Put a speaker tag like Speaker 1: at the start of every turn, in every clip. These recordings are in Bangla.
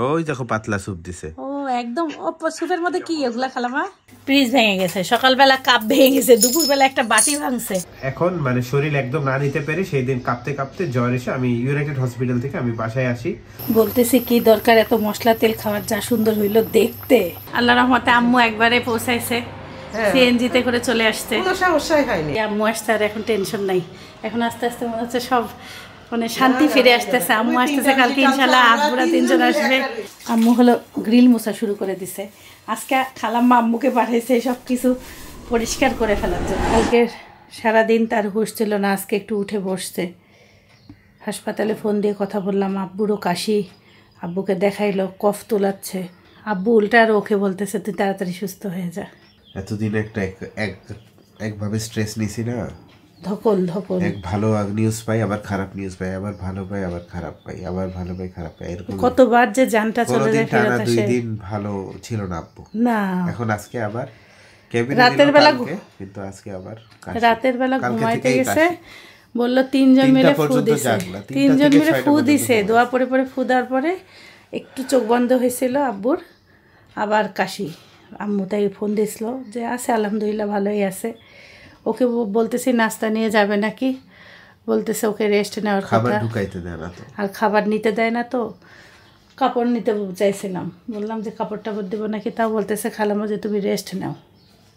Speaker 1: ওই দেখো পাতলা স্যুপ দিছে।
Speaker 2: ও একদম স্যুপের মধ্যে কি এগুলা খালামা? ফ্রিজ ভেঙে গেছে, সকালবেলা কাপ ভেঙে গেছে, দুপুরবেলা একটা বাটি ভাঙছে।
Speaker 1: এখন মানে শরীর একদম না নিতে পেরে সেই দিন কাঁপতে কাঁপতে জ্বর এসে আমি ইউনাইটেড হসপিটাল থেকে আমি বাসায় আসি।
Speaker 2: বলতেছি কি দরকার এত মশলা তেল খাওয়ার, যা সুন্দর হইলো দেখতে। আল্লাহ রহমতে আম্মু একবারে পৌঁছাইছে, সিএনজিতে করে চলে আসছে, কোনো সমস্যাই হয়নি। আম্মু আসতে আর এখন টেনশন নাই, এখন আস্তে আস্তে মনে হচ্ছে সব মানে শান্তি ফিরে আসতেছে। আম্মু আসতেছে কালকে ইনশাল্লাহ, আব্বুরা 3 জন আসবে। আম্মু হলো গ্রিল মোছা শুরু করে দিছে। আজকে খালাম্মা আম্মুকে পাঠাইছে সব কিছু পরিষ্কার করে ফেলার জন্য। কালকে সারাদিন তার হুঁশ ছিল না, আজকে একটু উঠে বসছে। হাসপাতালে ফোন দিয়ে কথা বললাম, আব্বুরও কাশি, আব্বুকে দেখাইলো কফ তোলাচ্ছে। আব্বু উল্টা আর ওকে বলতেছে তুই তাড়াতাড়ি সুস্থ হয়ে যা।
Speaker 1: এতদিন একটা একভাবে স্ট্রেস নিছি না,
Speaker 2: ধকল ধকল,
Speaker 1: এক ভালো নিউজ পাই আবার খারাপ নিউজ পাই, আবার ভালো পাই আবার খারাপ পাই, আবার ভালো পাই খারাপ পাই, এরকম
Speaker 2: কতবার যে জানটা চলে যায় ফেরত আসে।
Speaker 1: 2 দিন ভালো ছিল না আব্বু,
Speaker 2: না
Speaker 1: এখন আজকে আবার কেবিনে
Speaker 2: রাতের বেলা,
Speaker 1: কিন্তু আজকে আবার
Speaker 2: রাতের বেলা ঘুমাইতে গেছে, বললো 3 জন মিলে ফু দিছে, 3 জন মিলে ফু দিছে, দোয়া পরে পরে ফু দেওয়ার পরে একটু চোখ বন্ধ হয়েছিল আব্বুর, আবার কাশি। আম্মু তাই ফোন দিছিল যে আছে আলহামদুলিল্লাহ ভালোই আছে। ওকে বলতেছি নাস্তা নিয়ে যাবে নাকি, বলতেছে ওকে রেস্ট নেওয়ার
Speaker 1: খাবার ঢুকাইতে দেয় না তো,
Speaker 2: আর খাবার নিতে দেয় না তো। কাপড় নিতে চাইছিলাম, বললাম যে কাপড় টাপড় দেবো নাকি, তাও বলতেছে খালামা যে তুমি রেস্ট নাও,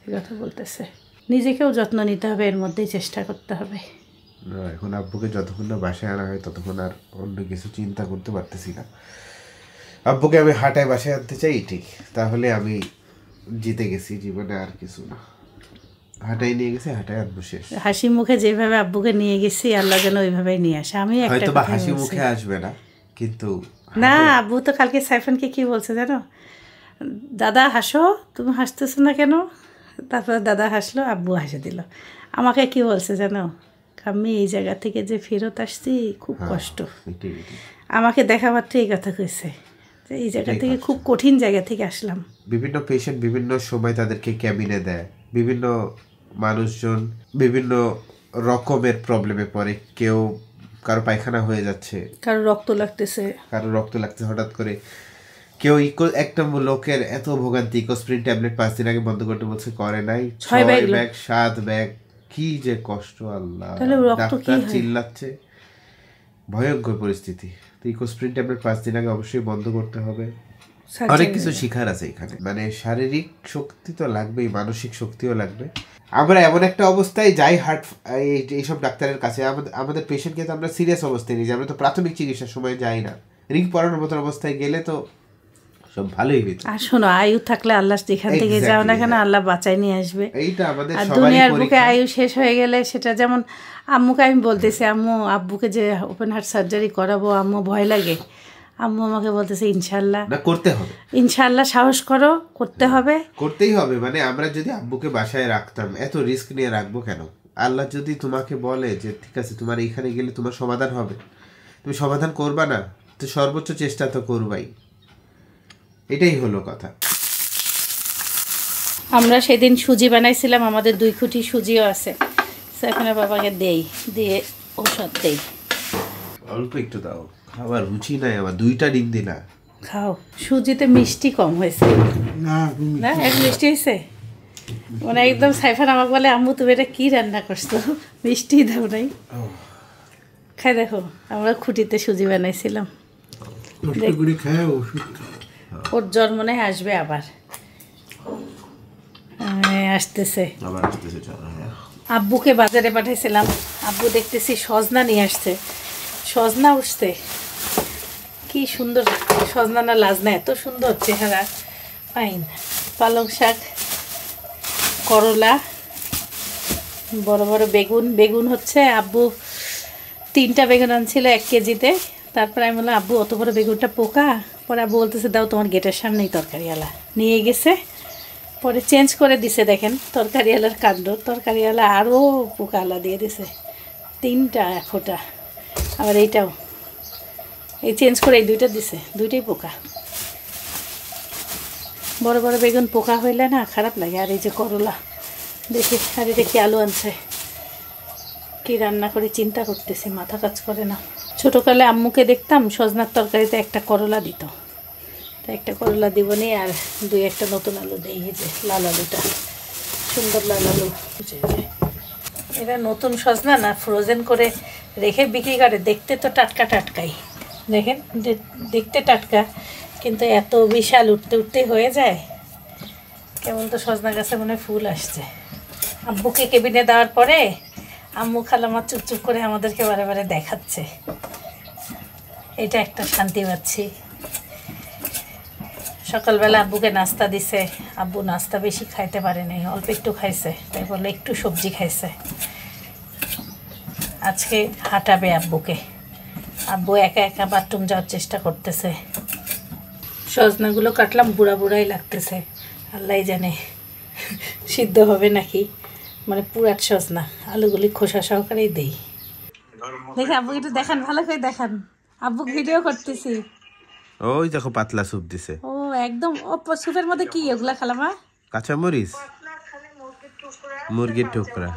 Speaker 2: এই কথা বলতেছে। নিজেকেও যত্ন নিতে হবে, এর মধ্যেই চেষ্টা করতে হবে।
Speaker 1: এখন আব্বুকে যতক্ষণ না বাসায় আনা হয় ততক্ষণ আর অন্য কিছু চিন্তা করতে পারতেছি না। আব্বুকে আমি হাঁটায় বাসায় আনতে চাই ঠিক, তাহলে আমি জিতে গেছি জীবনে, আর কিছু না। হাঁটাই নিয়ে গেছি, হাঁটায় আনবো শেষ।
Speaker 2: হাসি মুখে যেভাবে আব্বুকে নিয়ে গেছি আল্লাহ যেন ওইভাবেই নিয়ে আসে। আমি
Speaker 1: হয়তো বা হাসি মুখে আসবে না, কিন্তু
Speaker 2: না আব্বু তো কালকে সাইফানকে কি বলছে জানো, দাদা হাসো, তুমি হাসতেছো না কেন? তারপর দাদা হাসলো, আব্বু হাসে দিল। আমাকে কি বলছে জানো, আমি এই জায়গা থেকে যে ফেরত আসছি খুব কষ্ট। আমাকে দেখা মাত্র এই কথা কইছে, এই জায়গা থেকে খুব কঠিন জায়গা থেকে আসলাম।
Speaker 1: বিভিন্ন পেশেন্ট বিভিন্ন সময় তাদেরকে ক্যাবিনে দেয়, বিভিন্ন মানুষজন বিভিন্ন রকমের প্রবলেমে পড়ে, কেউ কারো পায়খানা হয়ে যাচ্ছে,
Speaker 2: কারো রক্ত লাগতেছে,
Speaker 1: হঠাৎ করে কেউ একটা লোকের এত ভোগান্তি, ইকোস্প্রিন ট্যাবলেট 5 দিন আগে বন্ধ করতে বলছে, করে নাই, 6 ব্যাগ 7 ব্যাগ, কি যে কষ্ট আল্লাহ। ডাক্তার চিল্লাচ্ছে, ভয়ঙ্কর পরিস্থিতি। তো ইকোস্প্রিন ট্যাবলেট 5 দিন আগে অবশ্যই বন্ধ করতে হবে। অনেক কিছু শিখার আছে এখানে, মানে শারীরিক শক্তি তো লাগবেই, মানসিক শক্তিও লাগবে। আমরা এমন একটা অবস্থায় যাই এইসব ডাক্তারের কাছে, আমাদের পেশেন্টকে তো আমরা সিরিয়াস অবস্থায় নিয়ে যাই, আমরা তো প্রাথমিক চিকিৎসার সময় যাই না। রিং পরানোর মতো অবস্থায় গেলে তো সব ভালোই হইতো।
Speaker 2: আর শোনো, আয়ু থাকলে আল্লাহ যেখান থেকে যাও না কেন আল্লাহ বাঁচাই নিয়ে আসবে।
Speaker 1: এইটা আমাদের
Speaker 2: আর দুনিয়ার বুকে আয়ু শেষ হয়ে গেলে সেটা, যেমন আম্মুকে আমি বলতেছি, আম্মু আব্বুকে যে ওপেন হার্ট সার্জারি করাবো আম্মু ভয় লাগে, আম্মু আমাকে বলতেছে ইনশাল্লাহ
Speaker 1: না করতে হবে,
Speaker 2: ইনশাল্লাহ সাহস করো, করতে হবে,
Speaker 1: করতেই হবে। মানে আমরা যদি আব্বুকে বাসায় রাখতাম, এত রিস্ক নিয়ে রাখবো কেন? আল্লাহ যদি তোমাকে বলে যে ঠিক আছে তোমার এখানে গেলে তোমার সমাধান হবে, তুমি সমাধান করবা না, তো সর্বোচ্চ চেষ্টা তো করবাই। এটাই হলো কথা।
Speaker 2: আমরা সেদিন সুজি বানাইছিলাম, আমাদের 2 খুঁটি সুজিও আছে, সেখানে বাবাকে দেই, দিয়ে ঔষধ দেই।
Speaker 1: অল্প একটু দাও, খাবার রুচি নাই আমার, 2টা ডিম দিলা।
Speaker 2: খাও, সুজিতে মিষ্টি কম হয়েছে না, এক মিষ্টি হয়েছে মানে একদম। সাইফান আমাকে বলে আম্মু তুমি এটা কি রান্না করছো, মিষ্টি দাও নাই। খাই দেখো, আমরা খুঁটিতে সুজি বানাইছিলাম। ওর জ্বর মনে হয় আসবে আবার, আসতেছে। আব্বুকে বাজারে পাঠাইছিলাম, আব্বু দেখতেছি সজনা নিয়ে আসছে, সজনা উঠছে, কি সুন্দর সজনা না লাজনা, এত সুন্দর চেহারা, ফাইন। পালং শাক, করলা, বড় বড় বেগুন। বেগুন হচ্ছে আব্বু 3টা বেগুন আনছিল 1 কেজিতে। তারপরে আমি বললাম আব্বু অত বড় বেগুনটা পোকা, পরে আব্বু বলতেছে দাও তোমার গেটের সামনেই তরকারিওয়ালা নিয়ে গেছে, পরে চেঞ্জ করে দিছে। দেখেন তরকারিওয়ালার কাণ্ড, তরকারিওয়ালা আরও পোকাওয়ালা দিয়ে দিছে 3টা ফোঁটা, আবার এইটাও এই চেঞ্জ করে এই 2টা দিছে, 2টাই পোকা। বড় বড় বেগুন পোকা হইলে না খারাপ লাগে। আর এই যে করলা দেখি, আর এটা কি আলু আনছে, কি রান্না করে চিন্তা করতেছি, মাথা কাজ করে না। ছোটোকালে আম্মুকে দেখতাম সজনার তরকারিতে একটা করলা দিত, তো একটা করলা দিব নি, আর দুই একটা নতুন আলু দিই। এই যে লাল আলুটা, সুন্দর লাল আলু। এটা নতুন সজনা না, ফ্রোজেন করে রেখে বিক্রি করে। দেখতে তো টাটকা টাটকাই, দেখেন দেখতে টাটকা, কিন্তু এত বিশাল উঠতে উঠতে হয়ে যায়। কেবল তো সজনা গাছে মনে হয় ফুল আসছে। আব্বুকে কেবিনে দেওয়ার পরে আম্মু খালামা চুপচুপ করে আমাদেরকে বারে বারে দেখাচ্ছে। এটা একটা শান্তি পাচ্ছি। সকালবেলা আব্বুকে নাস্তা দিছে। আব্বু নাস্তা বেশি খাইতে পারে নাই, অল্প একটু খাইছে, তাই বলে একটু সবজি খাইছে। আজকে হাঁটাবে আব্বুকে। আব্বু একা একা বাথরুম যাওয়ার চেষ্টা করতেছে। সজনাগুলো কাটলাম, বুড়া বুড়াই লাগতেছে, আল্লাহ জানে সিদ্ধ হবে নাকি। মানে পুরাট সজনা, আলুগুলি খোসা সহকারেই দেই। দেখে আব্বু একটু দেখান, ভালো করে দেখান। আব্বু ভিডিও করতেছি।
Speaker 1: ওই দেখো পাতলা স্যুপ দিছে।
Speaker 2: ও একদম। ও স্যুপের মধ্যে কি ওগুলা খালামা?
Speaker 1: কাঁচামরিচ, মুরগির টুকরা।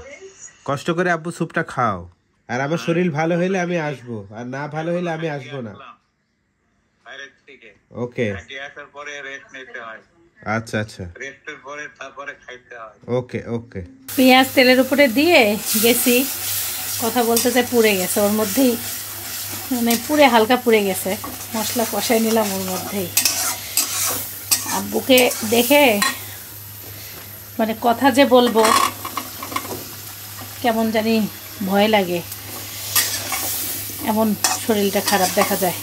Speaker 1: কষ্ট করে আব্বু স্যুপটা খাও। আর আমার শরীর ভালো হইলে আমি আসবো, আর না ভালো হইলে আমি আসবো না। ওকে, আচ্ছা আচ্ছা, ওকে ওকে।
Speaker 2: পেঁয়াজ তেলের উপরে দিয়ে গেছি, কথা বলতে চাই পুড়ে গেছে ওর মধ্যেই, মানে পুড়ে হালকা পুড়ে গেছে। মশলা কষাই নিলাম ওর মধ্যেই। আব্বুকে দেখে মানে কথা যে বলবো কেমন জানি ভয় লাগে, এমন শরীরটা খারাপ দেখা যায়।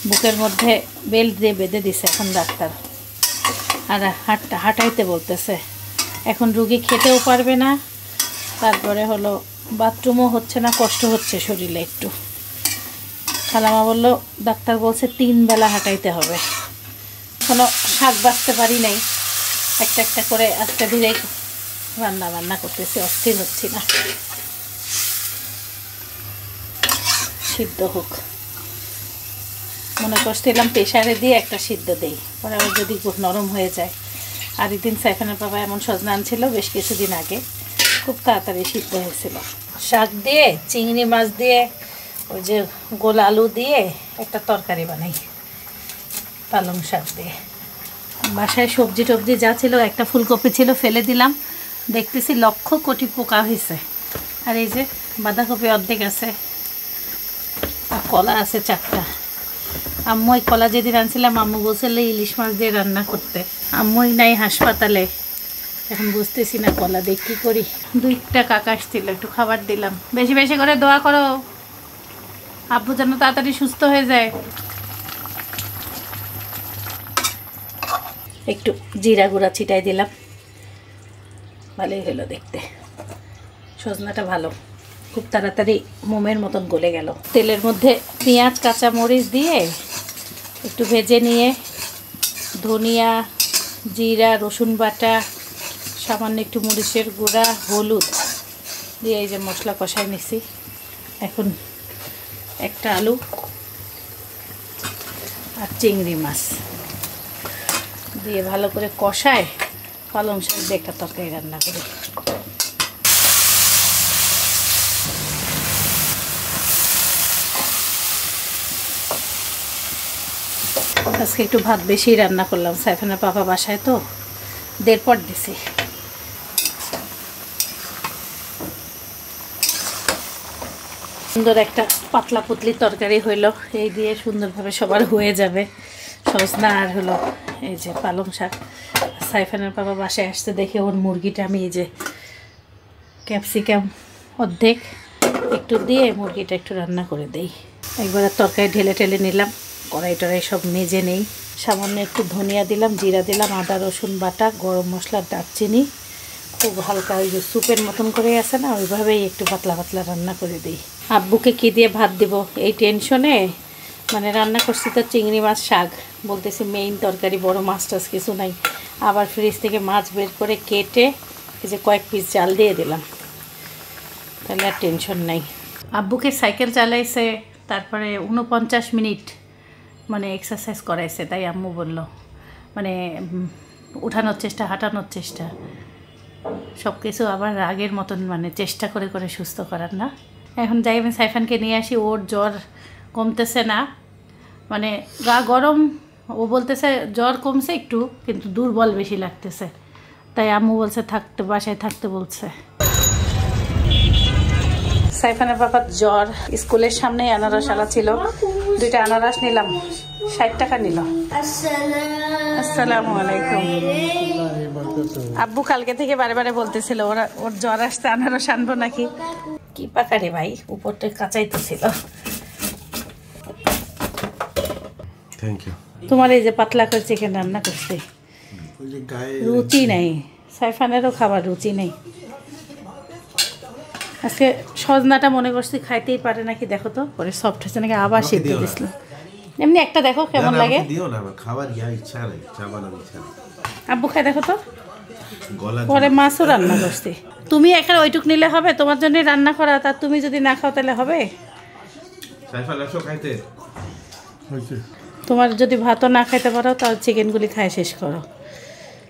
Speaker 2: বুকের মধ্যে বেল্ট দিয়ে বেঁধে দিছে এখন ডাক্তার, আর হাঁটাইতে বলতেছে। এখন রুগী খেতেও পারবে না, তারপরে হলো বাথরুমও হচ্ছে না, কষ্ট হচ্ছে শরীরে একটু। খালামা বললো, ডাক্তার বলছে 3 বেলা হাঁটাইতে হবে। এখনো শাক বাঁচতে পারি নাই, একটা একটা করে আস্তে ধীরে রান্না করতেছি, অস্থির হচ্ছি না। সিদ্ধ হোক মনে করছিলাম, প্রেশারে দিয়ে একটা সিদ্ধ দেই, পরে আবার যদি নরম হয়ে যায়। আর একদিন সাইফানের বাবা এমন সজনা আনছিল বেশ কিছুদিন আগে, খুব তাড়াতাড়ি সিদ্ধ হয়েছিল। শাক দিয়ে, চিংড়ি মাছ দিয়ে, ওই যে গোল আলু দিয়ে একটা তরকারি বানাই, পালং শাক দিয়ে। বাসায় সবজি টবজি যা ছিল, একটা ফুলকপি ছিল ফেলে দিলাম, দেখতেছি 1,00,000 কোটি পোকা হয়েছে। আর এই যে বাঁধাকপি অর্ধেক আছে, আর কলা আছে 4টা। আম্মু ওই কলা যেদিন আনছিলাম, আম্মু বলছিল ইলিশ মাছ দিয়ে রান্না করতে। আম্মুই নাই হাসপাতালে, এখন বুঝতেছি না কলা দিয়ে কী করি। 2টা কাকা আসছিল, একটু খাবার দিলাম। বেশি বেশি করে দোয়া করো আব্বু যেন তাড়াতাড়ি সুস্থ হয়ে যায়। একটু জিরা গুঁড়া ছিটাই দিলাম, ভালোই হলো দেখতে। সজনাটা ভালো, খুব তাড়াতাড়ি মোমের মতন গলে গেল। তেলের মধ্যে পেঁয়াজ কাঁচা মরিচ দিয়ে একটু ভেজে নিয়ে, ধনিয়া জিরা রসুন বাটা, সামান্য একটু মরিচের গুঁড়া, হলুদ দিয়ে এই যে মশলা কষাই নিছি। এখন একটা আলু আর চিংড়ি মাছ দিয়ে ভালো করে কষায় পালং শাক দিয়ে একটা তরকারি রান্না করি। আজকে একটু ভাত বেশি রান্না করলাম, সাইফানের পাপা বাসায় তো 1.5 পট দিছি। সুন্দর একটা পাতলা পুতলি তরকারি হইলো, এই দিয়ে সুন্দরভাবে সবার হয়ে যাবে। সজনা আর হলো এই যে পালং শাক। সাইফানের পাপা বাসায় আসতে দেখে ওর মুরগিটা আমি এই যে ক্যাপসিকাম অর্ধেক একটু দিয়ে মুরগিটা একটু রান্না করে দেই। একবার তরকারি ঢেলে ঢেলে নিলাম, কড়াই টড়াই সব মেজে নেই। সামান্য একটু ধনিয়া দিলাম, জিরা দিলাম, আদা রসুন বাটা, গরম মশলা, দারচিনি, খুব হালকা ওই যে স্যুপের মতন করে আছে না, ওইভাবেই একটু পাতলা পাতলা রান্না করে দিই। আব্বুকে কী দিয়ে ভাত দেব এই টেনশনে, মানে রান্না করছি তো চিংড়ি মাছ শাক, বলতেছি মেইন তরকারি, বড় মাছ টাছ কিছু নাই। আবার ফ্রিজ থেকে মাছ বের করে কেটে এই যে কয়েক পিস জাল দিয়ে দিলাম, তাহলে আর টেনশন নাই। আব্বুকে সাইকেল চালাইছে, তারপরে 49 মিনিট মানে এক্সারসাইজ করাইছে, তাই আম্মু বলল মানে উঠানোর চেষ্টা, হাঁটানোর চেষ্টা, সব কিছু আবার আগের মতন মানে চেষ্টা করে করে সুস্থ করার না। এখন যাই আমি সাইফানকে নিয়ে আসি, ওর জ্বর কমতেছে না, মানে গা গরম ও বলতেছে জ্বর কমছে একটু, কিন্তু দুর্বল বেশি লাগতেছে, তাই আম্মু বলছে থাকতে, বাসায় থাকতে বলছে। সাইফানের বাবার জ্বর, স্কুলের সামনে আনারস আলা ছিল, 2টা আনারস নিলাম, 60 টাকা নিল। আসসালামু আলাইকুম। আব্বু কালকে থেকে বারে বারে বলতেছিল ওর জ্বর আসতে আনারস আনবো নাকি। কি পাকা রে ভাই, উপরটা কাঁচাইতেছিল।
Speaker 1: Thank you.
Speaker 2: তোমার এই যে পাতলা করে চিকেন রান্না করছি, রুচি নেই, সাইফানেরও খাবার রুচি নেই। আজকে সজনাটা মনে করছি খাইতেই পারে নাকি, দেখো তো পরে সফট হয়েছে নাকি, আবার সিদ্ধ দিয়েছিলাম। এমনি একটা দেখো কেমন লাগে। আব্বু খাই দেখো তো, পরে মাছও রান্না করছি। তুমি একা ওইটুক নিলে হবে, তোমার জন্য রান্না করা, তা তুমি যদি না খাও তাহলে হবে। তোমার যদি ভাতও না খাইতে পারো তাহলে চিকেনগুলি খাই শেষ করো,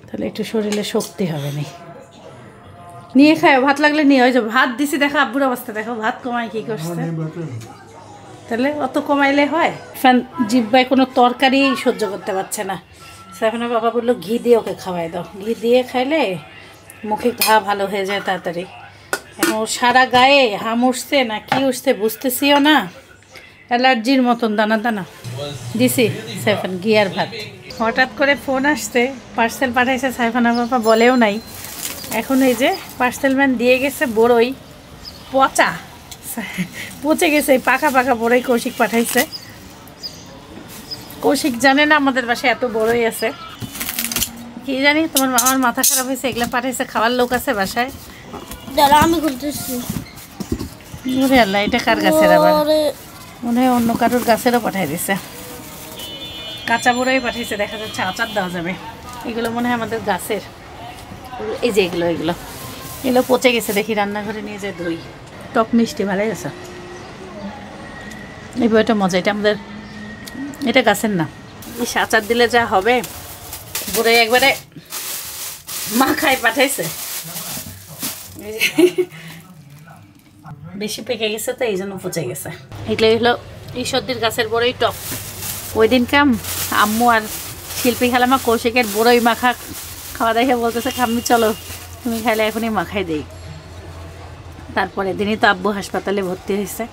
Speaker 2: তাহলে একটু শরীরে শক্তি হবে না। নিয়ে খাও, ভাত লাগলে নিয়ে হয়ে যাবে। ভাত দিছি দেখো, আব্বুর অবস্থা দেখো, ভাত কমায় কি করছে। তাহলে অত কমাইলে হয়? জিব্বায় কোনো তরকারি সহ্য করতে পারছে না। সাইফানের বাবা বললো ঘি দিয়ে ওকে খাওয়াই দাও, ঘি দিয়ে খাইলে মুখে ঘা ভালো হয়ে যায় তাড়াতাড়ি। এখন ওর সারা গায়ে হাম উঠছে না কি উঠছে বুঝতেছিও না, অ্যালার্জির মতন দানা দানা দিছি সাইফান ঘি আর ভাত। হঠাৎ করে ফোন আসছে, পার্সেল পাঠাইছে, সাইফানের বাবা বলেও নাই। এখন এই যে পার্সেল ম্যান দিয়ে গেছে বড়ই, পচে গেছে, পাকা পাকা বড়ই কৌশিক পাঠাইছে। কৌশিক জানে না আমাদের বাসায় এত বড়ই আছে, কি জানি তোমার মামার মাথা খারাপ হয়েছে, এগুলো পাঠাইছে, খাওয়ার লোক আছে বাসায়।
Speaker 3: আমি করতেছি।
Speaker 2: আল্লাহ, এটা কার গাছের আবার? মনে হয় অন্য কারোর গাছেরও পাঠাই দিছে। কাঁচা বড়াই পাঠিয়েছে, দেখা যাচ্ছে আচার দেওয়া যাবে। এগুলো মনে হয় আমাদের গাছের। এই যে এগুলো পচে গেছে, দেখি রান্নাঘরে নিয়ে যায় দই। টক মিষ্টি ভালোই আছে। এই বইটা মজা, এটা আমাদের, এটা গাছের না। এই আচার দিলে যা হবে, বড়াই একবারে মাখায় পাঠাইছে। বেশি পেকে গেছে তো এই জন্য পচে গেছে। এগুলো হলো ঈশ্বরদীর গাছের বড়ই টক। ওই দিন কাম আম্মু আর শিল্পী খালামা কৌশিকের বড়ই মাখা খাওয়া দেখে বলতেছে খাম্মি চলো তুমি খাইলে এখনই মাখাই দেই। তারপরে দিনই তো আব্বু হাসপাতালে ভর্তি হয়েছে,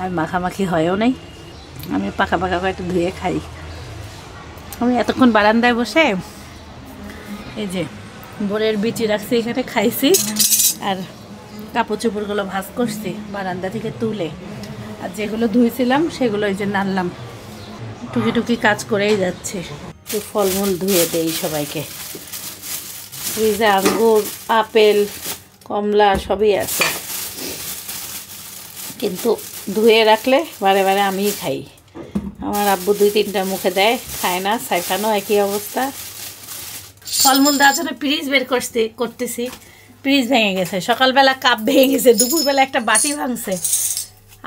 Speaker 2: আর মাখামাখি হয়ও নাই। আমি পাকা পাকা কয়েকটা ধুয়ে খাই। আমি এতক্ষণ বারান্দায় বসে এই যে বড়ের বিচি রাখছি এখানে খাইছি, আর কাপড় চোপড়গুলো ভাঁজ করছি বারান্দা থেকে তুলে, আর যেগুলো ধুয়েছিলাম সেগুলো এই যে নাড়লাম। টুকি টুকি কাজ করেই যাচ্ছে। একটু ফলমূল ধুয়ে দেই সবাইকে। ফ্রিজে আঙ্গুর, আপেল, কমলা সবই আছে, কিন্তু ধুয়ে রাখলে বারে বারে আমিই খাই। আমার আব্বু 2-3টা মুখে দেয়, খায় না। সাইফানও একই অবস্থা। ফলমূল দেওয়ার জন্য ফ্রিজ বের করতেছি, ফ্রিজ ভেঙে গেছে। সকালবেলা কাপ ভেঙে গেছে, দুপুরবেলা একটা বাটি ভাঙছে।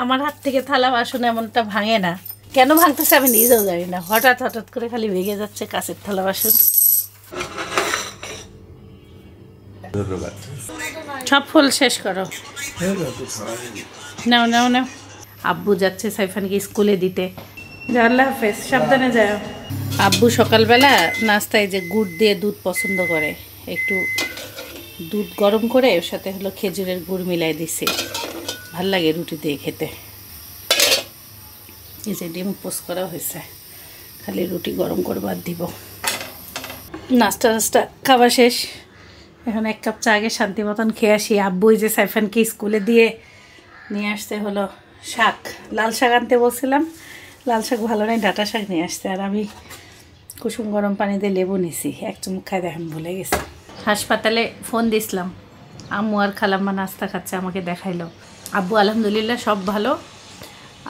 Speaker 2: আমার হাত থেকে থালা বাসন এমনটা ভাঙে না, কেন ভাঙতেছে আমি নিজেও জানি না। হঠাৎ করে খালি ভেঙে যাচ্ছে কাঁচের থালা বাসন। সব ফুল শেষ করো, নাও নাও নাও। আব্বু যাচ্ছে সাইফানকে স্কুলে দিতে। আল্লাহ হাফেজ, সাবধানে যাও। আব্বু সকালবেলা নাস্তায় যে গুড় দিয়ে দুধ পছন্দ করে, একটু দুধ গরম করে ওর সাথে হলো খেজুরের গুড় মিলাই দিছি, ভাল লাগে রুটি দিয়ে খেতে। এই যে ডিম পোস্ট করা হয়েছে, খালি রুটি গরম করবার দিব। নাস্তা খাওয়া শেষ, এখন 1 কাপ চা আগে শান্তি মতন খেয়ে আসি। আব্বু যে সাইফানকে স্কুলে দিয়ে নিয়ে আসতে হলো শাক, লাল শাক আনতে বলছিলাম, লাল শাক ভালো নয়, ডাঁটা শাক নিয়ে আসতে। আর আমি কুসুম গরম পানি দিয়ে লেবু নিছি, 1 চুমুক খাই দেখেন ভুলে গেছি। হাসপাতালে ফোন দিছিলাম, আম্মু আর খালাম্মা নাস্তা খাচ্ছে, আমাকে দেখাইলো। আব্বু আলহামদুলিল্লাহ সব ভালো,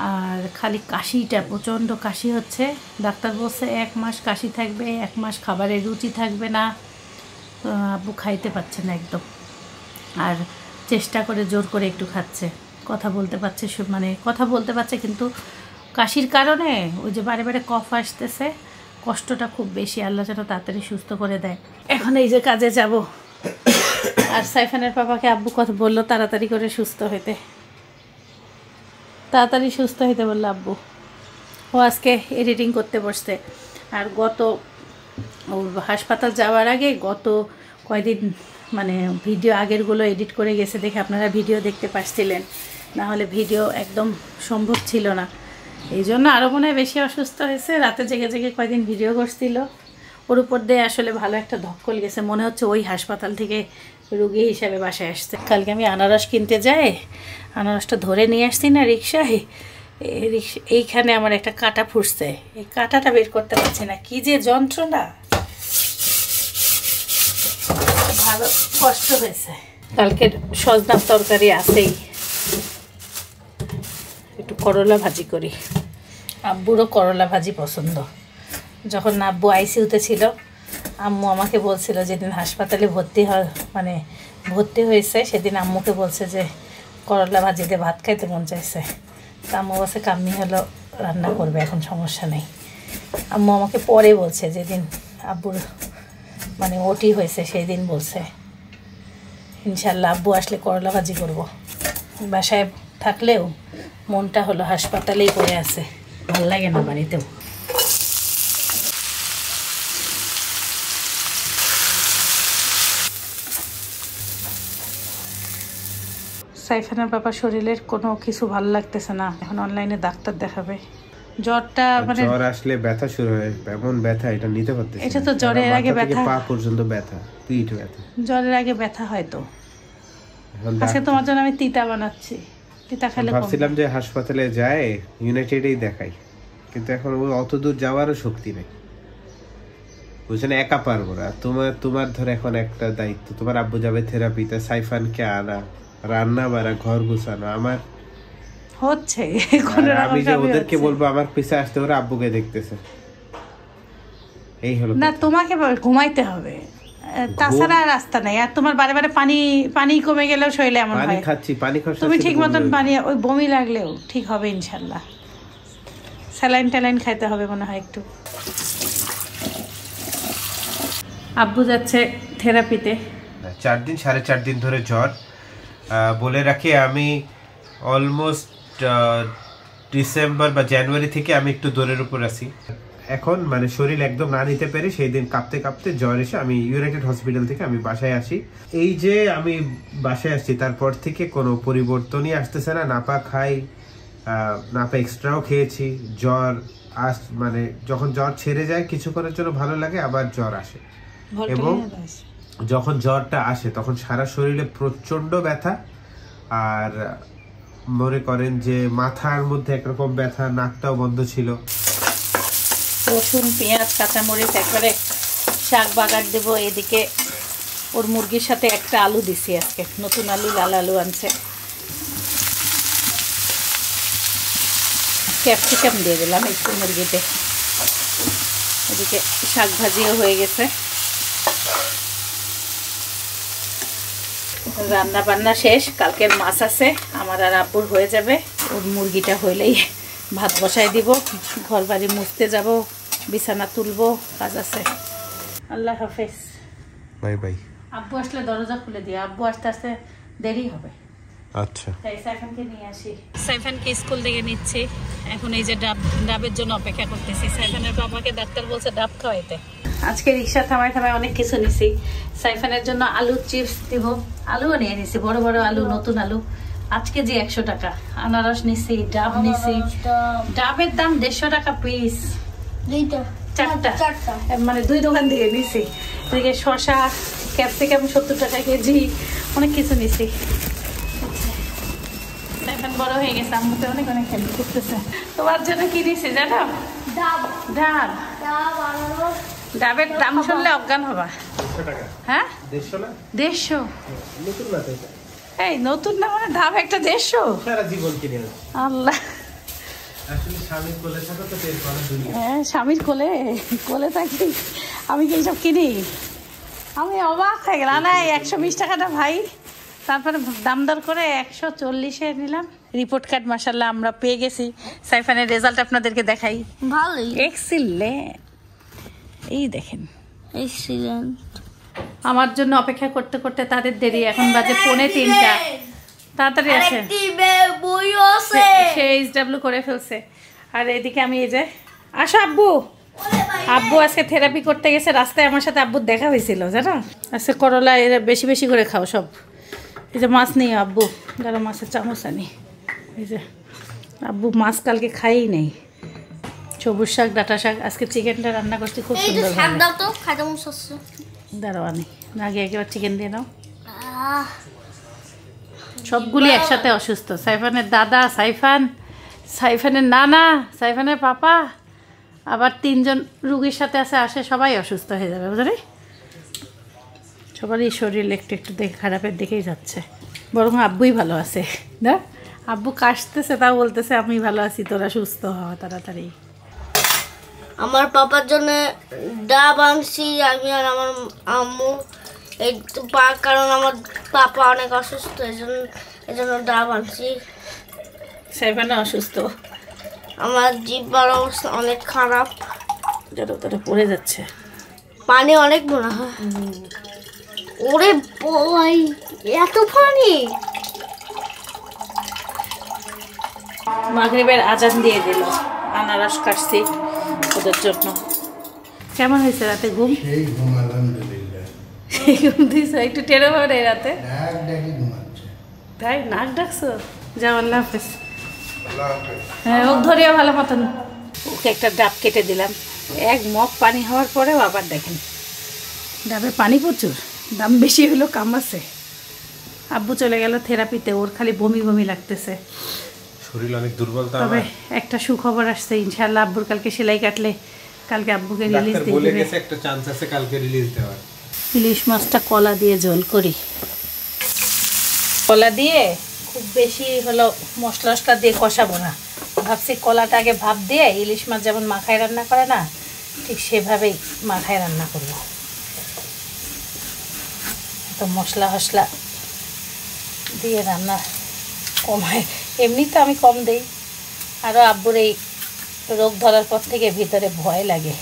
Speaker 2: আর খালি কাশিটা, প্রচণ্ড কাশি হচ্ছে। ডাক্তার বলছে 1 মাস কাশি থাকবে, 1 মাস খাবারের রুচি থাকবে না। আব্বু খাইতে পারছে না একদম, আর চেষ্টা করে জোর করে একটু খাচ্ছে, কথা বলতে পারছে, মানে কথা বলতে পারছে, কিন্তু কাশির কারণে ওই যে বারে বারে কফ আসতেছে, কষ্টটা খুব বেশি। আল্লাহ যেন তাড়াতাড়ি সুস্থ করে দেয়। এখন এই যে কাজে যাব, আর সাইফানের পাপাকে আব্বু কথা বললো তাড়াতাড়ি করে সুস্থ হইতে, তাড়াতাড়ি সুস্থ হইতে বললো আব্বু। ও আজকে এডিটিং করতে বসছে। আর গত হাসপাতাল যাওয়ার আগে গত কয়দিন মানে ভিডিও আগেরগুলো এডিট করে গেছে দেখে আপনারা ভিডিও দেখতে পাচ্ছিলেন, না হলে ভিডিও একদম সম্ভব ছিল না। এই জন্য আরও মনে হয় বেশি অসুস্থ হয়েছে, রাতে জেগে জেগে কয়দিন ভিডিও করছিল। ওর উপর দিয়ে আসলে ভালো একটা ধক্কল গেছে, মনে হচ্ছে ওই হাসপাতাল থেকে রুগী হিসাবে বাসায় আসছে। কালকে আমি আনারস কিনতে যাই, আনারসটা ধরে নিয়ে আসছি না রিক্সায়, এইখানে আমার একটা কাঁটা ফুটছে, এই কাঁটাটা বের করতে পারছি না, কি যে যন্ত্রণা, ভালো কষ্ট হয়েছে। কালকের সজনার তরকারি আছেই, একটু করলা ভাজি করি। আব্বুরও করলা ভাজি পছন্দ। যখন আব্বু আইসিইউতে ছিল, আম্মু আমাকে বলছিল যেদিন হাসপাতালে ভর্তি হয়েছে সেদিন আম্মুকে বলছে যে করলা ভাজিতে ভাত খাইতে মন চাইছে। তা আম্মু বলছে কাম্মি হলো রান্না করবে, এখন সমস্যা নেই। আম্মু আমাকে পরে বলছে যেদিন আব্বুর ওটি হয়েছে সেই দিন বলছে ইনশাল্লাহ আব্বু আসলে করলা ভাজি করব। বাসায় থাকলেও মনটা হলো হাসপাতালেই পড়ে আছে, ভালো লাগে না বাড়িতেও। সাইফানের বাবা শরীরের কোনো কিছু ভালো লাগতেছে না, এখন অনলাইনে ডাক্তার দেখাবে। জ্বরটা
Speaker 1: জ্বর আসলে ব্যথা শুরু হয়, এমন ব্যথা এটা নিতে পারতেছে।
Speaker 2: এটা তো জ্বরের আগে ব্যথা,
Speaker 1: পা পর্যন্ত ব্যথা, পিঠ ব্যথা,
Speaker 2: জ্বরের আগে ব্যথা হয় তো। আজকে তোমার জন্য আমি তিতা বানাচ্ছি, তিতা খেলে
Speaker 1: ভাবছিলাম যে হাসপাতালে যায় ইউনাইটেডেই দেখাই, কিন্তু এখন অত দূর যাওয়ারও শক্তি নেই, বুঝছেন, একা পারবো না। তোমার ধর এখন একটা দায়িত্ব, তোমার আব্বু যাবে থেরাপিতে, সাইফানকে আনা, রান্না বাড়া, ঘর গুছানো, আমার
Speaker 2: হচ্ছে।
Speaker 1: আমি যে ওদেরকে বলবো আমার পিছে আসতে, ওরা আব্বুকে দেখতেছে, এই হলো
Speaker 2: না। তোমাকে ঘুমাইতে হবে, তাছাড়া রাস্তা নাই। আর তোমার বারে বারে পানি কমে গেলেও শরীরে এমন হয়,
Speaker 1: পানি খাচ্ছি, পানি খাচ্ছি,
Speaker 2: তুমি ঠিক মতন পানি, ওই বমি লাগলেও ঠিক হবে ইনশাল্লাহ। স্যালাইন ট্যালাইন খাইতে হবে মনে হয় একটু। আব্বু যাচ্ছে থেরাপিতে,
Speaker 1: 4 দিন 4.5 দিন ধরে জ্বর। বলে রাখি আমি অলমোস্ট ডিসেম্বর বা জানুয়ারি থেকে আমি একটু দৌড়ের উপর আছি। এখন শরীর একদম না নিতে পেরে সেই দিন কাঁপতে কাঁপতে জ্বর এসে আমি ইউনাইটেড হসপিটাল থেকে আমি বাসায় আসি। এই যে আমি বাসায় আসছি তারপর থেকে কোনো পরিবর্তনই আসতেছে না। নাপা খাই, নাপা এক্সট্রাও খেয়েছি, জ্বর যখন জ্বর ছেড়ে যায় কিছুক্ষণের জন্য ভালো লাগে, আবার জ্বর আসে, এবং যখন জ্বরটা আসে তখন সারা শরীরে প্রচন্ড ব্যথা, আর মনে করেন যে মাথার মধ্যে একরকম ব্যথা, নাকটাও বন্ধ ছিল।
Speaker 2: রসুন, পেঁয়াজ, কাঁচামরিচ একবারে শাক বাগার দেবো। এদিকে ওর মুরগির সাথে একটা আলু দিছি আজকে, নতুন আলু, লাল আলু আনছে। ক্যাপসিকাম দিয়ে দিলাম একটু মুরগিতে। এদিকে শাক ভাজিও হয়ে গেছে, রান্না বান্না শেষ। কালকের মাছ আছে আমার আর আব্বুর, হয়ে যাবে। ওর মুরগিটা হইলেই ভাত বসাই দিব, ঘর বাড়ি মুছতে যাব, বিছানা তুলবো, কাজ আছে। আল্লাহ হাফেজ,
Speaker 1: বাই বাই।
Speaker 2: আব্বু আসলে দরজা খুলে দিয়ে, আব্বু আসতে আসতে দেরি হবে।
Speaker 1: আচ্ছা,
Speaker 2: তাই সাইফানকে নিয়ে আসি। সাইফানকে স্কুল থেকে নিচ্ছি, এখন এই যে ডাবের জন্য অপেক্ষা করতেছি। সাইফানের বাবাকে ডাক্তার বলছে ডাব খাওয়াইতে। আজকে রিক্সা থামায় থামায় অনেক কিছু নিছি। সাইফানের জন্য আলু চিপস দিব, আলুও নিয়ে নিছি, বড় বড় আলু, নতুন আলু, 5 কেজি 100 টাকা। আনারস নিছি, ডাব নিছি, ডাবের দাম 150 টাকা পিস, 4টা, 2 দোকান দিয়ে নিছি। এদিকে শসা, ক্যাপসিকাম 70 টাকা কেজি, অনেক কিছু নিছি। সাইফান বড় হয়ে গেছে, আম্মুকে অনেক অনেক হেল্প করতেছে। তোমার জন্য কি নিছি জানো? ডাব। ডাবের দাম শুনলে অজ্ঞান হবা। হ্যাঁ, 150। এই নতুন না, ডাব একটা 150। আল্লাহ, হ্যাঁ, স্বামীর কোলে থাকি আমি কি এইসব কিনি? আমি অবাক হয়ে গেলাম। না, 120 টাকাটা ভাই, তারপরে দাম দর করে 140-এ নিলাম। রিপোর্ট কার্ড মাশাআল্লাহ আমরা পেয়ে গেছি। সাইফানের রেজাল্ট আপনাদেরকে দেখাই,
Speaker 3: ভালোই,
Speaker 2: এক্সিলেন্ট। এই দেখেন,
Speaker 3: এক্সিলেন্ট।
Speaker 2: আমার জন্য অপেক্ষা করতে করতে তাদের দেরি, এখন বাজে 2:45। তাড়াতাড়ি আসে, সে এইচডব্লিউ করে ফেলছে। আর এদিকে আমি এই যে আসো আব্বু, আব্বু আজকে থেরাপি করতে গেছে, রাস্তায় আমার সাথে আব্বুর দেখা হয়েছিল জানো। আজকে করলা এরা বেশি বেশি করে খাও সব। এই যে মাছ নিয়ে আব্বু, যারা মাছের চামচ আনি। এই যে আব্বু মাছ কালকে খাই নেই, সবুজ শাক ডাঁটা শাক, আজকে চিকেনটা রান্না করছি খুব সুন্দর। দাঁড়াও আনি আগে একেবারে চিকেন দিয়ে নাও। সবগুলি একসাথে অসুস্থ, সাইফানের দাদা, সাইফানের নানা, সাইফানের পাপা, আবার 3 জন রুগীর সাথে আসে, সবাই অসুস্থ হয়ে যাবে বুঝলি। সবারই শরীর একটু একটু দেখে খারাপের দিকেই যাচ্ছে, বরং আব্বুই ভালো আছে না। আব্বু কাশতেছে, তাও বলতেছে আমি ভালো আছি, তোরা সুস্থ হওয়া তাড়াতাড়ি।
Speaker 3: আমার পাপার জন্য ডাব আনছি আমি আর আমার আম্মু, এই কারণ আমার পাপা অনেক অসুস্থ, এই জন্য ডাব আনছি।
Speaker 2: সাইফানা অসুস্থ,
Speaker 3: আমার জিহ্বার অবস্থা অনেক খারাপ,
Speaker 2: তোরা পড়ে যাচ্ছে,
Speaker 3: পানি অনেক মনে হয়। ওরে ভাই এত পানি।
Speaker 2: মাগরিবের আজান দিয়ে দিল, আনারস কাটছি ওদের জন্য। কেমন হয়েছে রাতে ঘুম?
Speaker 4: সেই ঘুম আলহামদুলিল্লাহ।
Speaker 2: ঘুম দিয়েছো একটু টেরো পারে রাতে?
Speaker 4: নাক ডাকি ঘুমাচ্ছে।
Speaker 2: তাই নাক ডাকছো? যাও, আল্লাহ হাফেজ। হ্যাঁ ওক ধরিও ভালো মতন। ওকে একটা ডাব কেটে দিলাম, এক মগ পানি হওয়ার পরেও আবার দেখেন ডাবে পানি প্রচুর, দাম বেশি হলো কাম আছে। আব্বু চলে গেল থেরাপিতে, ওর খালি বমি বমি লাগতেছে,
Speaker 1: শরীর অনেক দুর্বল।
Speaker 2: তবে একটা সুখবর আসছে, ইনশাআল্লাহ আব্বুর কালকে সেলাই কাটলে কালকে আব্বুকে রিলিজ দিয়ে
Speaker 1: বলে গেছে, একটা চান্স আছে কালকে রিলিজ দেওয়ার।
Speaker 2: ইলিশ মাছটা কলা দিয়ে ঝোল করি, কলা দিয়ে খুব বেশি হলো মশলা টশলা দিয়ে কষাবো না, ভাবছি কলাটা আগে ভাপ দিয়ে ইলিশ মাছ যেমন মাখায় রান্না করে না, ঠিক সেভাবেই মাখায় রান্না করবো। তো মশলা হসলা দিয়ে রান্না কমায়, এমনি তো আমি কম দেই, আরও আব্বুর এই রোগ ধরার পর থেকে ভিতরে ভয় লাগে।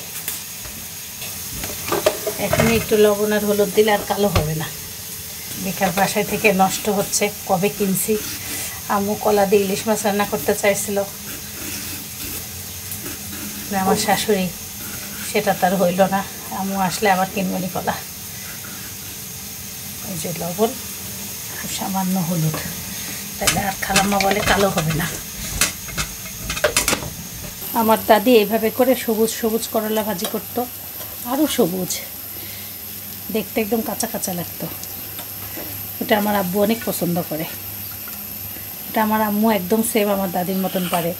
Speaker 2: এখন একটু লবণ আর হলুদ দিলে আর কালো হবে না। বেকার বাসায় থেকে নষ্ট হচ্ছে, কবে কিনছি। আম্মু কলা দিয়ে ইলিশ মাছ রান্না করতে চাইছিল, আমার শাশুড়ি, সেটা তার হইল না। আম্মু আসলে আবার কিনবনি কলা। এই যে লবণ আর সামান্য হলুদ, তাহলে আর খালাম্মা বলে কালো হবে না। আমার দাদি এইভাবে করে সবুজ সবুজ করলা ভাজি করতো, আরও সবুজ, দেখতে একদম কাঁচা কাঁচা লাগতো। ওটা আমার আব্বু অনেক পছন্দ করে, ওটা আমার আম্মু একদম সেম আমার দাদির মতন পারে।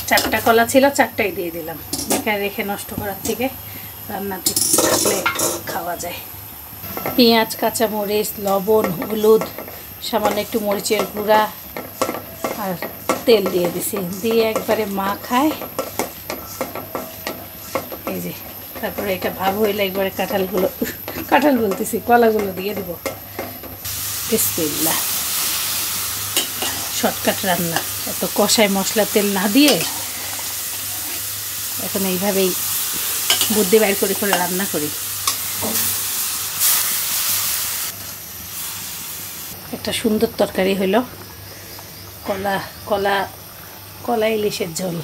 Speaker 2: 4টা কলা ছিল, 4টাই দিয়ে দিলাম, বেকার রেখে নষ্ট করার থেকে রান্না ঠিক থাকলে খাওয়া যায়। পেঁয়াজ, কাঁচামরিচ, লবণ, হলুদ, সামান্য একটু মরিচের গুঁড়া আর তেল দিয়ে দিছি, দিয়ে একবারে মাখায়। এই যে তারপরে এটা ভাব হইলে একবারে কাঁঠাল বলতেছি, কলাগুলো দিয়ে দেবো। বিসমিল্লাহ, শর্টকাট রান্না, এত কষায় মশলা তেল না দিয়ে এখন এইভাবেই বুদ্ধি বাইর করে করে রান্না করি। একটা সুন্দর তরকারি হইল, কলা ইলিশের ঝোল।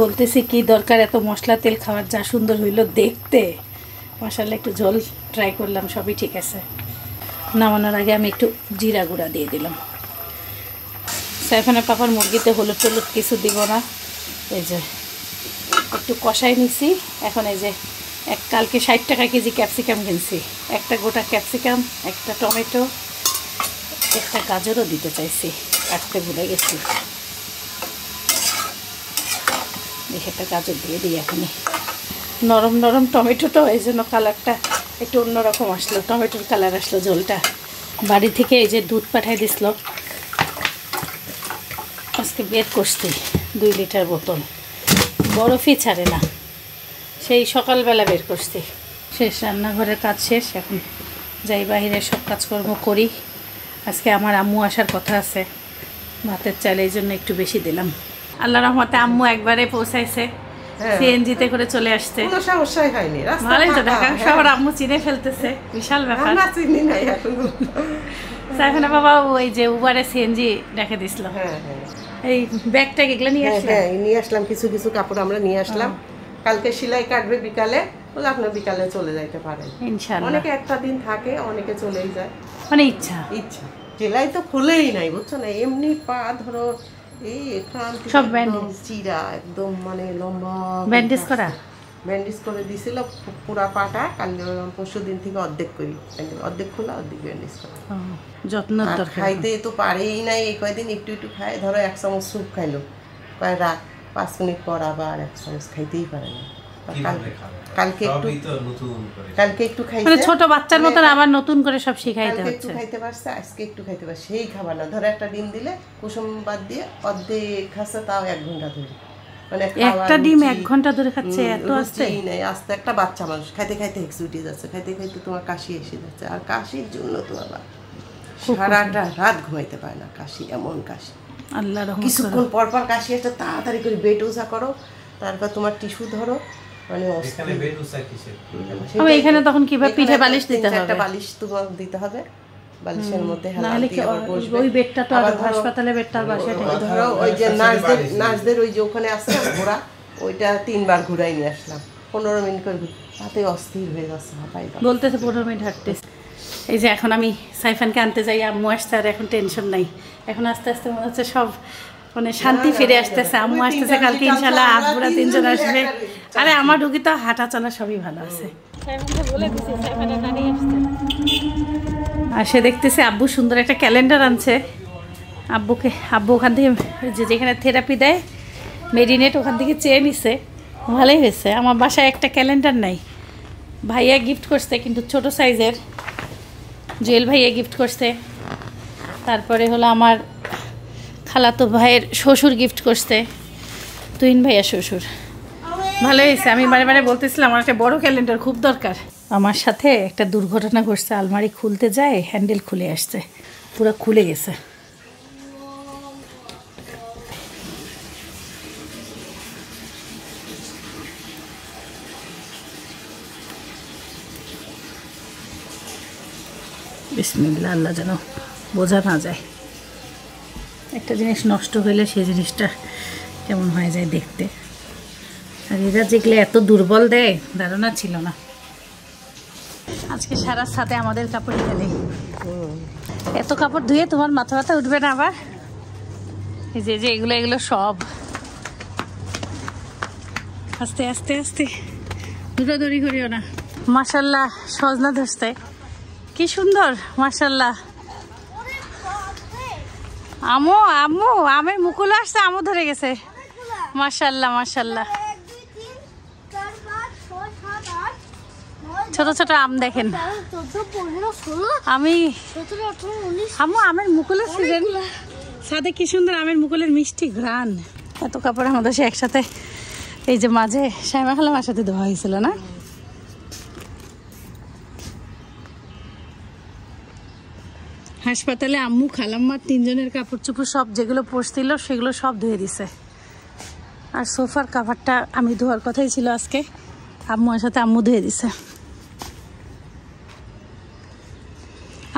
Speaker 2: বলতেছি কি দরকার এত মশলা তেল খাওয়ার, যা সুন্দর হইল দেখতে। মাশাআল্লাহ একটু ঝোল ট্রাই করলাম, সবই ঠিক আছে। নামানোর আগে আমি একটু জিরা গুঁড়া দিয়ে দিলাম। সাইফানের পাপার মুরগিতে হলুদ টলুদ কিছু দিব না। এই যে একটু কষাই নিছি। এখন এই যে কালকে 60 টাকা কেজি ক্যাপসিকাম কিনছি, একটা গোটা ক্যাপসিকাম, একটা টমেটো, একটা গাজরও দিতে চাইছি, কাটতে ভুলে গেছি। দেখে একটা গাজর দিয়ে দিই এখনই। নরম নরম টমেটো তো, এই জন্য কালারটা একটু অন্যরকম আসলো, টমেটোর কালার আসলো ঝোলটা। বাড়ি থেকে এই যে দুধ পাঠাই দিছিল, আজকে বের করছি 2 লিটার বোতল, বরফই ছাড়ে না, সেই সকালবেলা বের করছি। শেষ, রান্নাঘরের কাজ শেষ, এখন যাই বাইরের সব কাজকর্ম করি। আজকে আমার আম্মু আসার কথা আছে, ভাতের চাল এই জন্য একটু বেশি দিলাম। আল্লাহ রহমতে আম্মু একবারে পৌঁছাইছে, সিএনজিতে করে চলে আসছে।
Speaker 5: কোনো সমস্যাই হয়নি,
Speaker 2: ভালোই তো, ঢাকা শহর আম্মু চিনে ফেলতেছে, বিশাল ব্যাপার।
Speaker 5: চিনি নাই এখন।
Speaker 2: সাইফানা বাবা ওই যে উবারে সিএনজি রেখে দিছিল।
Speaker 5: হ্যাঁ হ্যাঁ
Speaker 2: এই ব্যাগটা এগুলো নিয়ে আসলাম।
Speaker 5: হ্যাঁ নিয়ে আসলাম, কিছু কিছু কাপড় আমরা নিয়ে আসলাম। কালকে সেলাই কাটবে বিকালে, বলে আপনার বিকালে চলে যাইতে পারেন
Speaker 2: ইনশাআল্লাহ।
Speaker 5: অনেকে একটা দিন থাকে, অনেকে চলেই যায়,
Speaker 2: মানে ইচ্ছা
Speaker 5: সেলাই তো খুলেই নাই বুঝছো না, এমনি পা ধরো এই এখান
Speaker 2: সব
Speaker 5: একদম চিরা, একদম মানে লম্বা
Speaker 2: ব্যান্ডেজ করা,
Speaker 5: ব্যান্ডেজ করে দিছিল পুরা পাটা। কাল পরশু দিন থেকে অর্ধেক করি, অর্ধেক খোলা অর্ধেক ব্যান্ডেজ করা।
Speaker 2: যত্ন দরকার।
Speaker 5: খাইতে তো পারেই নাই, এই কয়দিন একটু একটু খায়, ধরো 1 চামচ স্যুপ খাইলো, কয় রাত 5 মিনিট পর আবার 1 চামচ খাইতেই পারে না। কালকে একটু খাইছে,
Speaker 2: মানে ছোট বাচ্চার মতন আবার নতুন করে সব শিখাইতে হচ্ছে।
Speaker 5: একটু খাইতে পারছে, আজকে একটু খাইতে পারছে, সেই খাবার না। ধরো একটা ডিম দিলে কুসুম বাদ দিয়ে অর্ধেক খাচ্ছে, তাও 1 ঘন্টা ধরে, মানে
Speaker 2: একটা ডিম 1 ঘন্টা ধরে খাচ্ছে, এত আস্তে
Speaker 5: নাই। আস্তে একটা বাচ্চা মানুষ খাইতে খাইতে হেক্সি উঠে যাচ্ছে, খাইতে খাইতে তোমার কাশি এসে যাচ্ছে। আর কাশির জন্য তো আবার সারাটা রাত ঘুমাইতে পারে না, কাশি, এমন কাশি।
Speaker 2: আল্লাহ রহমত।
Speaker 5: কিছুক্ষণ পর পর কাশি একটা, তাড়াতাড়ি করে বেড উঁচা করো, তারপর তোমার টিস্যু ধরো, মানে
Speaker 2: এখানে তখন কিভাবে পিঠে বালিশ দিতে হবে,
Speaker 5: একটা বালিশ তোমার দিতে হবে, বালিশের মধ্যে
Speaker 2: ওই বেডটা তো আর হাসপাতালে বেডটা বাসে
Speaker 5: ধরো ওই যে নার্সদের ওই যে ওখানে আসছে ঘোরা, ওইটা 3 বার ঘুরাই নিয়ে আসলাম, 15 মিনিট করে, তাতে অস্থির হয়ে যাচ্ছে,
Speaker 2: বলতেছে 15 মিনিট হাঁটতে। এই যে এখন আমি সাইফানকে আনতে যাই, আম্মু আসছে, আর এখন টেনশন নাই, এখন আস্তে আস্তে মনে হচ্ছে সব মানে শান্তি ফিরে আসতেছে। আম্মু আসতেছে কালকে ইনশাল্লাহ, আব্বুরা 3 জন আসবে। আরে আমার রুগী তো হাঁটা চলা সবই ভালো আছে। আর সে দেখতেছে আব্বু সুন্দর একটা ক্যালেন্ডার আনছে আব্বু ওখান থেকে যেখানে থেরাপি দেয় মেডিনেট, ওখান থেকে চেয়ে নিছে, ভালোই হয়েছে। আমার বাসায় একটা ক্যালেন্ডার নাই, ভাইয়া গিফট করছে, কিন্তু ছোট সাইজের, জুয়েল ভাইয়া গিফট করছে। তারপরে হলো আমার খালাতো ভাইয়ের শ্বশুর গিফট করছে, তুহিন ভাইয়া শ্বশুর। ভালো হয়েছে। আমি বারে বলতেছিলাম আমার একটা বড় ক্যালেন্ডার খুব দরকার। আমার সাথে একটা দুর্ঘটনা ঘটছে, আলমারি খুলতে যায় হ্যান্ডেল খুলে আসছে, পুরো খুলে গেছে। বিসমিল্লাহ, আল্লাহ যেন বোঝা না যায়। একটা জিনিস নষ্ট হইলে সেই জিনিসটা কেমন হয়ে যায় দেখতে। আর এরা যেগুলো এত দুর্বল দেয় ধারণা ছিল না। আজকে সারা সাথে আমাদের কাপড় ফেলে, এত কাপড় ধুয়ে তোমার মাথা ব্যথা উঠবে না আবার? এই যে এগুলো সব আস্তে আস্তে আস্তে দৌড়াদৌড়ি করিও না। মাশাল্লাহ সজনা ধরছে, কি সুন্দর মাশাল্লাহ। আম্মু আমের মুকুল আসছে, আমু ধরে গেছে, মাশাল্লাহ মাশাল্লাহ। ছোট ছোট আম দেখেন, আমি আম্মু আমের মুকুলের সিজন, সাথে কি সুন্দর আমের মুকুলের মিষ্টি ঘ্রাণ। এত কাপড় আমাদের সে একসাথে, এই যে মাঝে শাইমা খালামার সাথে ধোয়া হয়েছিল না, হাসপাতালে আম্মু খালাম্মার 3 জনের কাপড় চোপড় সব যেগুলো পরছিল সেগুলো সব ধুয়ে দিছে। আর সোফার কাভারটা আমি ধোয়ার কথাই ছিল আজকে, আম্মুর সাথে আম্মু ধুয়ে দিছে।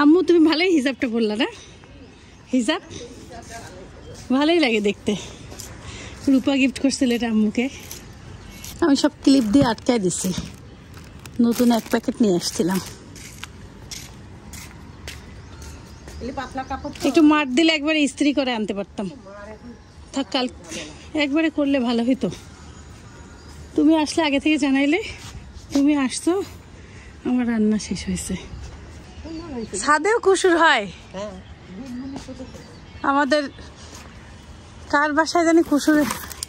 Speaker 2: আম্মু তুমি ভালোই হিজাবটা পরলা না, হিজাব ভালোই লাগে দেখতে। রূপা গিফট করছিল এটা আম্মুকে, আমি সব ক্লিপ দিয়ে আটকায় দিছি, নতুন 1 প্যাকেট নিয়ে আসছিলাম। একটু মার দিলে একবারে ইস্ত্রি করে আনতে পারতাম, থাক কাল একবারে করলে ভালো হইতো। তুমি আসলে আগে থেকে জানাইলে, তুমি আসছো আমার রান্না শেষ হয়েছে। ছাদেও কুসুর হয় আমাদের, কার বাসায় জানি কুসুর,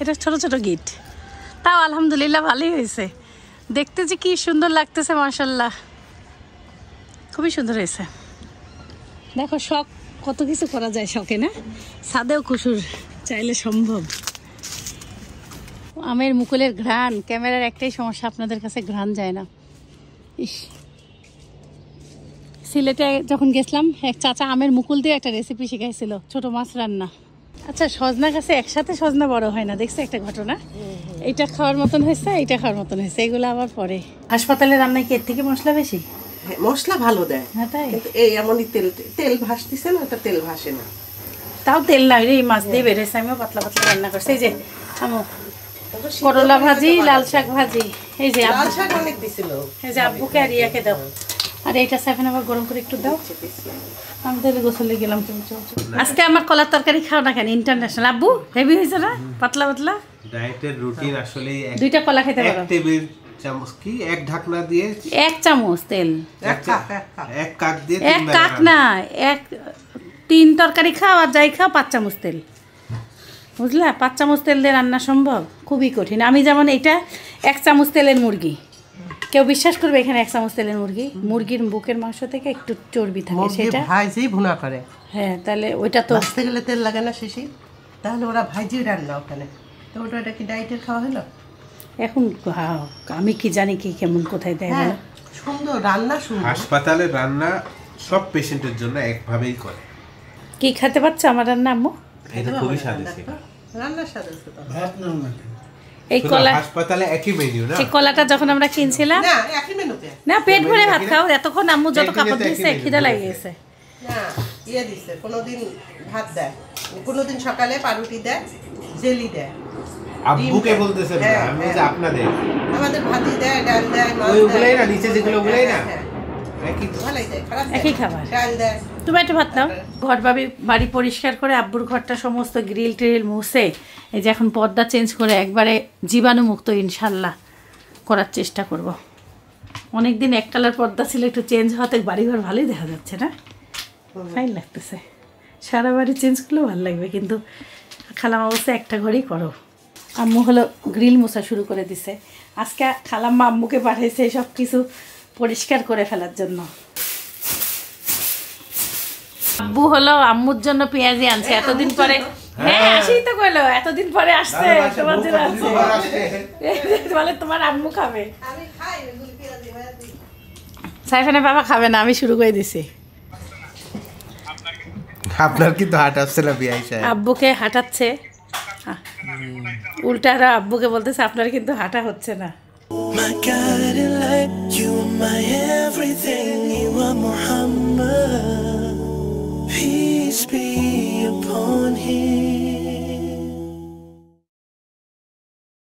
Speaker 2: এটা ছোট ছোট গিট, তাও আলহামদুলিল্লাহ ভালোই হয়েছে দেখতে, যে কি সুন্দর লাগতেছে মাশাল্লাহ, খুবই সুন্দর হয়েছে। দেখো শখ কত কিছু করা যায় শখে না, ছাদেও কুসুর চাইলে সম্ভব। আমের মুকুলের ঘ্রাণ, ক্যামেরার একটাই সমস্যা, আপনাদের কাছে ঘ্রাণ যায় না। ইস, সিলেটে যখন গেছিলাম এক চাচা আমের মুকুল দিয়ে একটা রেসিপি শিখাইছিল, ছোট মাছ রান্না। আচ্ছা সজনা গাছে একসাথে সজনা বড় হয় না, দেখছো একটা ঘটনা, এইটা খাওয়ার মতন হয়েছে, এইটা খাওয়ার মতন হয়েছে, এগুলো আবার পরে। হাসপাতালে রান্নায় কি এর থেকে মশলা বেশি?
Speaker 5: মশলা ভালো দেয়,
Speaker 2: হ্যাঁ তাই,
Speaker 5: এই এমনই তেল ভাসতেছে না, এটা তেল ভাসে না।
Speaker 2: তাও তেল না এই মাছ দিয়ে বেরোয়েছে, আমিও পাতলা পাতলা রান্না করছি। এই যে আমু করলা ভাজি, লাল শাক ভাজি, এই যে
Speaker 5: লাল শাক অনেক দিছিল।
Speaker 2: এই যে আব্বুকে আর ইয়াকে দাও, আর এইটা সাইফান আবার গরম করে একটু দাও। আমি তাহলে গোসলে গেলাম। তুমি আজকে আমার কলার তরকারি খাও না কেন? ইন্টারন্যাশনাল আব্বু হেভি হয়েছে না? পাতলা পাতলা
Speaker 1: ডায়েটের রুটিন আসলে
Speaker 2: 2টা কলা খেতে পারো।
Speaker 1: 1 টেবিল চামচ কি 1 ঢাকনা দিয়ে
Speaker 2: 1 চামচ তেল,
Speaker 1: 1 কাপ দিয়ে
Speaker 2: 1 কাপ না 3 তরকারি খাও আর যাই খাও 5 চামচ তেল, বুঝলা? 5 চামচ তেল দিয়ে রান্না সম্ভব? খুবই কঠিন। আমি যেমন এটা 1 চামচ তেলের মুরগি, কেউ বিশ্বাস করবে এখানে 1 চামচ তেলের মুরগি? মুরগির বুকের মাংস থেকে একটু চর্বি থাকে, সেটা
Speaker 5: ভাইজি ভুনা করে।
Speaker 2: হ্যাঁ, তাহলে ওইটা তো
Speaker 5: ভাজতে গেলে তেল লাগে না শেষে, তাহলে ওরা ভাইজি রান্না ওখানে। তো ওটা কি ডায়েটের খাওয়া হলো?
Speaker 2: এখন আমি কি জানি কি কেমন কোথায় দেয় বলো?
Speaker 5: সুন্দর রান্না, সুন্দর।
Speaker 1: হাসপাতালে রান্না সব পেশেন্টের জন্য একভাবেই করে।
Speaker 2: কি খেতে পারছো আমার রান্না আম্মু?
Speaker 1: এটা খুবই স্বাদ ছিল।
Speaker 5: রান্নার স্বাদ আছে তো।
Speaker 4: ভাত নাও না
Speaker 2: এই কলা
Speaker 1: হাসপাতালে একই মেনু না?
Speaker 2: এই কলাটা যখন আমরা কিনছিলাম,
Speaker 5: না একই মেনুতে
Speaker 2: না পেট ভরে ভাত খাও, এতক্ষণ আম্মু যত কাপড় দিয়েছে খিদা লাগে গেছে।
Speaker 5: না ইয়ে দিছে, কোনোদিন ভাত দেয়, কোনোদিন সকালে পাউরুটি দেয়, জেলি দেয়।
Speaker 1: আব্বুকে বলতেছেন না, আমি যে আপনাদের
Speaker 5: আমাদের ভাজি দেয়, ডাল দেয়, মাছ
Speaker 1: ওইগুলাই
Speaker 5: দেয়।
Speaker 1: না, নিচে যেগুলো ওগুলাই না,
Speaker 5: হ্যাঁ,
Speaker 1: একই তো।
Speaker 5: ভালোই দেয়, খারাপ দেয়
Speaker 2: একই
Speaker 5: না।
Speaker 2: খাবার।
Speaker 5: ডাল দেয়।
Speaker 2: তুমি একটা ভাত নাও। ঘর বাড়ি পরিষ্কার করে আব্বুর ঘরটা সমস্ত গ্রিল টিরিল মুছে এই যে এখন পর্দা চেঞ্জ করে একবারে জীবাণুমুক্ত ইনশাল্লাহ করার চেষ্টা করব। অনেক দিন এক কালার পর্দা ছিল, একটু চেঞ্জ হতে বাড়িঘর ভালোই দেখা যাচ্ছে না? ফাইন লাগতেছে। সারা বাড়ি চেঞ্জ করলেও ভালো লাগবে, কিন্তু খালাম অবস্থা একটা ঘরেই করো। আম্মু হলো গ্রিল মোছা শুরু করে দিছে আজকে। খালাম্মা আম্মুকে পাঠাইছে সব কিছু পরিষ্কার করে ফেলার জন্য। আব্বু হলো আম্মুর জন্য পেঁয়াজি আনছে এতদিন পরে। হ্যাঁ আসেই তো কইলো, এতদিন পরে আসছে তোমার জন্য আসছে, বলে তোমার আম্মু খাবে।
Speaker 5: আমি খাই ওইগুলো পেঁয়াজি ভাজি।
Speaker 2: সাইফানের বাবা খাবে না, আমি শুরু করে দিছি।
Speaker 1: আপনার কিন্তু হাট আসছে না বিআই সাহেব?
Speaker 2: আব্বুকে হাঁটাচ্ছে, উল্টারা আব্বুকে বলতেছে আপনার কিন্তু হাঁটা হচ্ছে না।
Speaker 6: My guiding light, you are my everything, you are Muhammad.